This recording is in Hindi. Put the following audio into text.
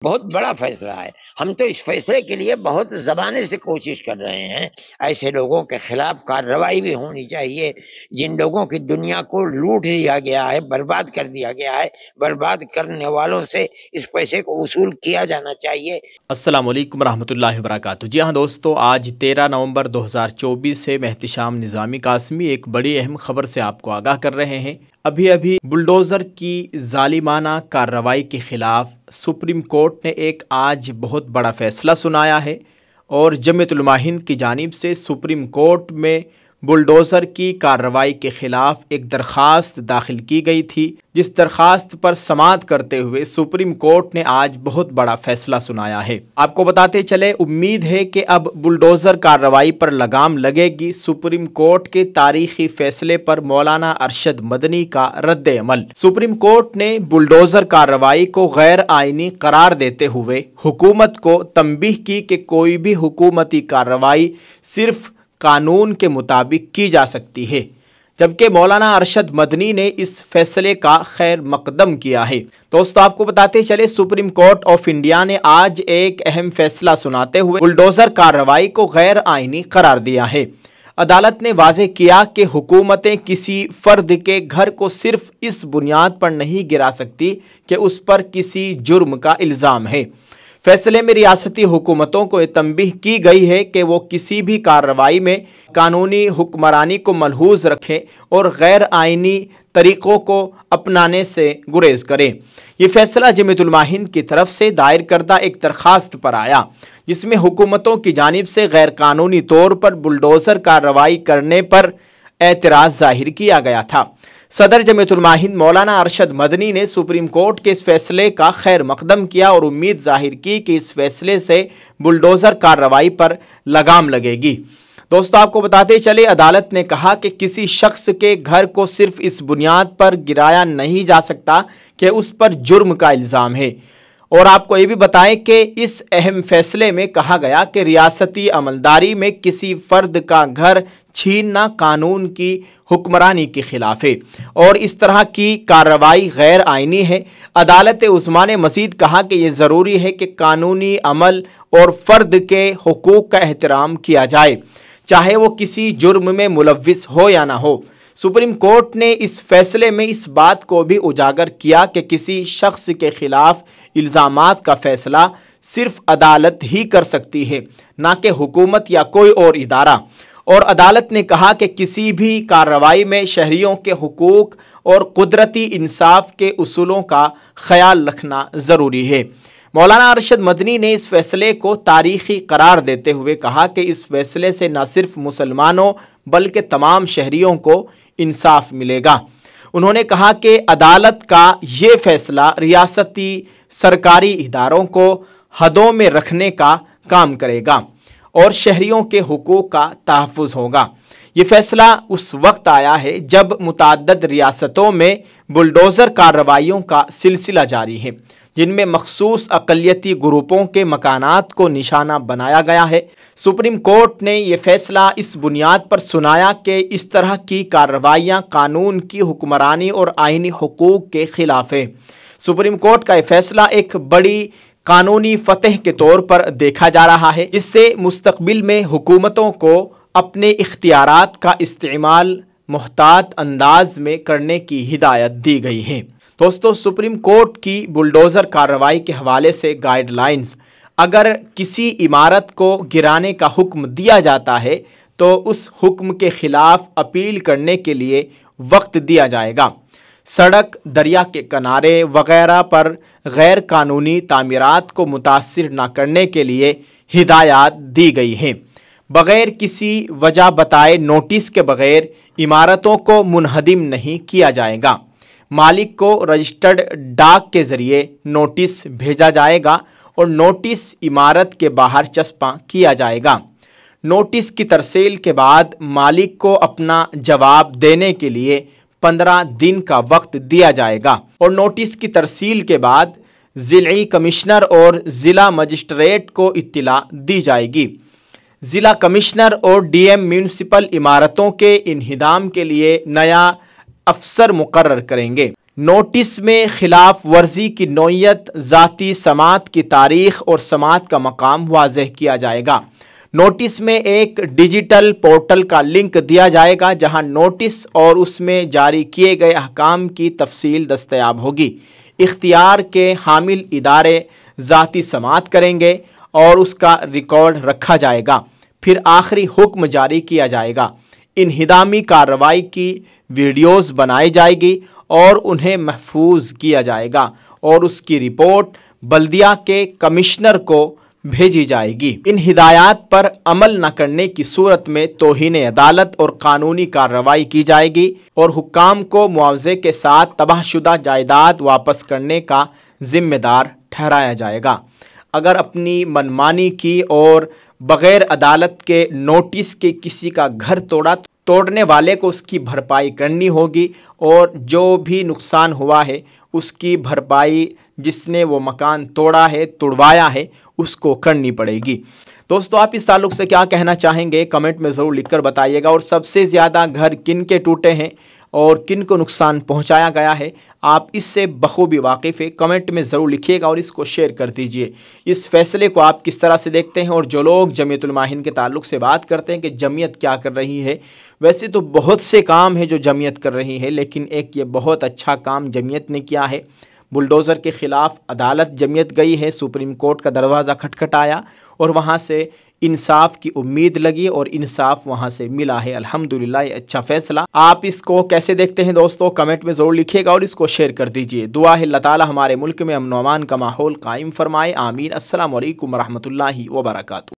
बहुत बड़ा फैसला है। हम तो इस फैसले के लिए बहुत ज़माने से कोशिश कर रहे हैं। ऐसे लोगों के खिलाफ कार्रवाई भी होनी चाहिए जिन लोगों की दुनिया को लूट लिया गया है, बर्बाद कर दिया गया है। बर्बाद करने वालों से इस पैसे को वसूल किया जाना चाहिए। अस्सलाम वालेकुम रहमतुल्लाहि व बरकातुहू। जी हाँ दोस्तों, आज 13 नवंबर 2024 से मैं एहतिशाम निज़ामी कासमी एक बड़ी अहम खबर से आपको आगाह कर रहे हैं। अभी बुलडोज़र की जालिमाना कार्रवाई के ख़िलाफ़ सुप्रीम कोर्ट ने एक आज बहुत बड़ा फ़ैसला सुनाया है और जमीयत उलमा हिंद की जानिब से सुप्रीम कोर्ट में बुलडोज़र की कार्रवाई के ख़िलाफ़ एक दरख्वास्त दाखिल की गई थी, जिस दरख्वास्त पर समाअत करते हुए सुप्रीम कोर्ट ने आज बहुत बड़ा फ़ैसला सुनाया है। आपको बताते चले, उम्मीद है कि अब बुलडोज़र कार्रवाई पर लगाम लगेगी। सुप्रीम कोर्ट के तारीखी फ़ैसले पर मौलाना अरशद मदनी का रद्द अमल। सुप्रीम कोर्ट ने बुलडोज़र कार्रवाई को गैर आइनी करार देते हुए हुकूमत को तंबीह की कि कोई भी हुकूमती कार्रवाई सिर्फ कानून के मुताबिक की जा सकती है, जबकि मौलाना अरशद मदनी ने इस फैसले का खैर मकदम किया है। दोस्तों, आपको बताते चले, सुप्रीम कोर्ट ऑफ इंडिया ने आज एक अहम फैसला सुनाते हुए बुलडोज़र कार्रवाई को गैर आइनी करार दिया है। अदालत ने वाज़ेह किया कि हुकूमतें किसी फ़र्द के घर को सिर्फ इस बुनियाद पर नहीं गिरा सकती कि उस पर किसी जुर्म का इल्ज़ाम है। फैसले में रियासती हुकूमतों को तंबीह की गई है कि वो किसी भी कार्रवाई में कानूनी हुक्मरानी को मलहूज़ रखें और गैर आइनी तरीक़ों को अपनाने से गुरेज करें। ये फैसला जमीयत उलमा हिंद की तरफ से दायर करदा एक दरख्वास्त पर आया, जिसमें हुकूमतों की जानिब से गैर कानूनी तौर पर बुलडोज़र कार्रवाई करने पर एतराज़ ज़ाहिर किया गया था। सदर जमीयत उलमा हिंद मौलाना अरशद मदनी ने सुप्रीम कोर्ट के इस फैसले का खैर मकदम किया और उम्मीद जाहिर की कि इस फैसले से बुलडोज़र कार्रवाई पर लगाम लगेगी। दोस्तों, आपको बताते चले, अदालत ने कहा कि किसी शख्स के घर को सिर्फ इस बुनियाद पर गिराया नहीं जा सकता कि उस पर जुर्म का इल्ज़ाम है। और आपको ये भी बताएं कि इस अहम फैसले में कहा गया कि रियासती अमलदारी में किसी फ़र्द का घर छीनना कानून की हुक्मरानी के ख़िलाफ़ है और इस तरह की कार्रवाई गैर आइनी है। अदालत उज़्मा ने मज़ीद कहा कि यह ज़रूरी है कि कानूनी अमल और फ़र्द के हुकूक़ का एहतराम किया जाए, चाहे वो किसी जुर्म में मुलव्विस हो या ना हो। सुप्रीम कोर्ट ने इस फैसले में इस बात को भी उजागर किया कि किसी शख्स के खिलाफ इल्ज़ामात का फैसला सिर्फ अदालत ही कर सकती है, ना कि हुकूमत या कोई और इदारा। और अदालत ने कहा कि किसी भी कार्रवाई में शहरियों के हुकूक और कुदरती इंसाफ के उसूलों का ख्याल रखना ज़रूरी है। मौलाना अरशद मदनी ने इस फैसले को तारीख़ी करार देते हुए कहा कि इस फैसले से न सिर्फ मुसलमानों बल्कि तमाम शहरियों को इंसाफ मिलेगा। उन्होंने कहा कि अदालत का ये फैसला रियासती सरकारी इदारों को हदों में रखने का काम करेगा और शहरियों के हुकूक का तहफ़्फ़ुज़ होगा। ये फैसला उस वक्त आया है जब मुतअद्दिद रियासतों में बुलडोज़र कार्रवाइयों का सिलसिला जारी है, जिनमें मखसूस अक़लियती ग्रुपों के मकानात को निशाना बनाया गया है। सुप्रीम कोर्ट ने यह फैसला इस बुनियाद पर सुनाया कि इस तरह की कार्रवाइयाँ कानून की हुक्मरानी और आइनी हुकूक के ख़िलाफ़ है। सुप्रीम कोर्ट का यह फैसला एक बड़ी कानूनी फतह के तौर पर देखा जा रहा है। इससे मुस्तक़बिल में हुकूमतों को अपने इख्तियारात का इस्तेमाल मुहतात अंदाज में करने की हिदायत दी गई है। दोस्तों, सुप्रीम कोर्ट की बुलडोज़र कार्रवाई के हवाले से गाइडलाइंस, अगर किसी इमारत को गिराने का हुक्म दिया जाता है तो उस हुक्म के ख़िलाफ़ अपील करने के लिए वक्त दिया जाएगा। सड़क, दरिया के किनारे वगैरह पर गैर कानूनी तामीरात को मुतासिर न करने के लिए हिदायत दी गई हैं। बग़ैर किसी वजह बताए नोटिस के बग़ैर इमारतों को मुनहदिम नहीं किया जाएगा। मालिक को रजिस्टर्ड डाक के ज़रिए नोटिस भेजा जाएगा और नोटिस इमारत के बाहर चस्पा किया जाएगा। नोटिस की तरसील के बाद मालिक को अपना जवाब देने के लिए 15 दिन का वक्त दिया जाएगा और नोटिस की तरसील के बाद ज़िली कमिश्नर और ज़िला मजिस्ट्रेट को इत्तला दी जाएगी। ज़िला कमिश्नर और डीएम म्यूनिसिपल इमारतों के इन्हिदाम के लिए नया अफसर मुकर्रर करेंगे। नोटिस में खिलाफ वर्जी की नौयत, ज़ाती समात की तारीख और समात का मकाम वाज़ेह किया जाएगा। नोटिस में एक डिजिटल पोर्टल का लिंक दिया जाएगा जहां नोटिस और उसमें जारी किए गए अहकाम की तफसील दस्तयाब होगी। इख्तियार के हामिल इदारे ज़ाती समात करेंगे और उसका रिकॉर्ड रखा जाएगा। फिर आखिरी हुक्म जारी किया जाएगा। इन्हिदामी कार्रवाई की वीडियोज़ बनाई जाएगी और उन्हें महफूज किया जाएगा और उसकी रिपोर्ट बल्दिया के कमिश्नर को भेजी जाएगी। इन हिदायत पर अमल न करने की सूरत में तौहीन अदालत और कानूनी कार्रवाई की जाएगी और हुक्काम को मुआवजे के साथ तबाहशुदा जायदाद वापस करने का जिम्मेदार ठहराया जाएगा। अगर अपनी मनमानी की और बग़ैर अदालत के नोटिस के किसी का घर तोड़ने वाले को उसकी भरपाई करनी होगी और जो भी नुकसान हुआ है उसकी भरपाई जिसने वो मकान तोड़ा है, तुड़वाया है, उसको करनी पड़ेगी। दोस्तों, आप इस ताल्लुक़ से क्या कहना चाहेंगे कमेंट में ज़रूर लिखकर बताइएगा। और सबसे ज़्यादा घर किन के टूटे हैं और किन को नुकसान पहुंचाया गया है, आप इससे बखूबी वाकिफ़ है, कमेंट में ज़रूर लिखिएगा और इसको शेयर कर दीजिए। इस फैसले को आप किस तरह से देखते हैं? और जो लोग जमीयत उलमा-हिंद के ताल्लुक़ से बात करते हैं कि जमीयत क्या कर रही है, वैसे तो बहुत से काम है जो जमीयत कर रही है, लेकिन एक ये बहुत अच्छा काम जमीयत ने किया है। बुलडोज़र के ख़िलाफ़ अदालत जमीयत गई है, सुप्रीम कोर्ट का दरवाज़ा खटखटाया और वहाँ से इंसाफ की उम्मीद लगी और इंसाफ वहाँ से मिला है। अल्हम्दुलिल्लाह, ये अच्छा फ़ैसला। आप इसको कैसे देखते हैं दोस्तों? कमेंट में ज़रूर लिखिएगा और इसको शेयर कर दीजिए। दुआ है अल्लाह ताला हमारे मुल्क में अमन व अमान का माहौल कायम फरमाए। आमीन। अस्सलामु अलैकुम व रहमतुल्लाहि व बरकातुहू।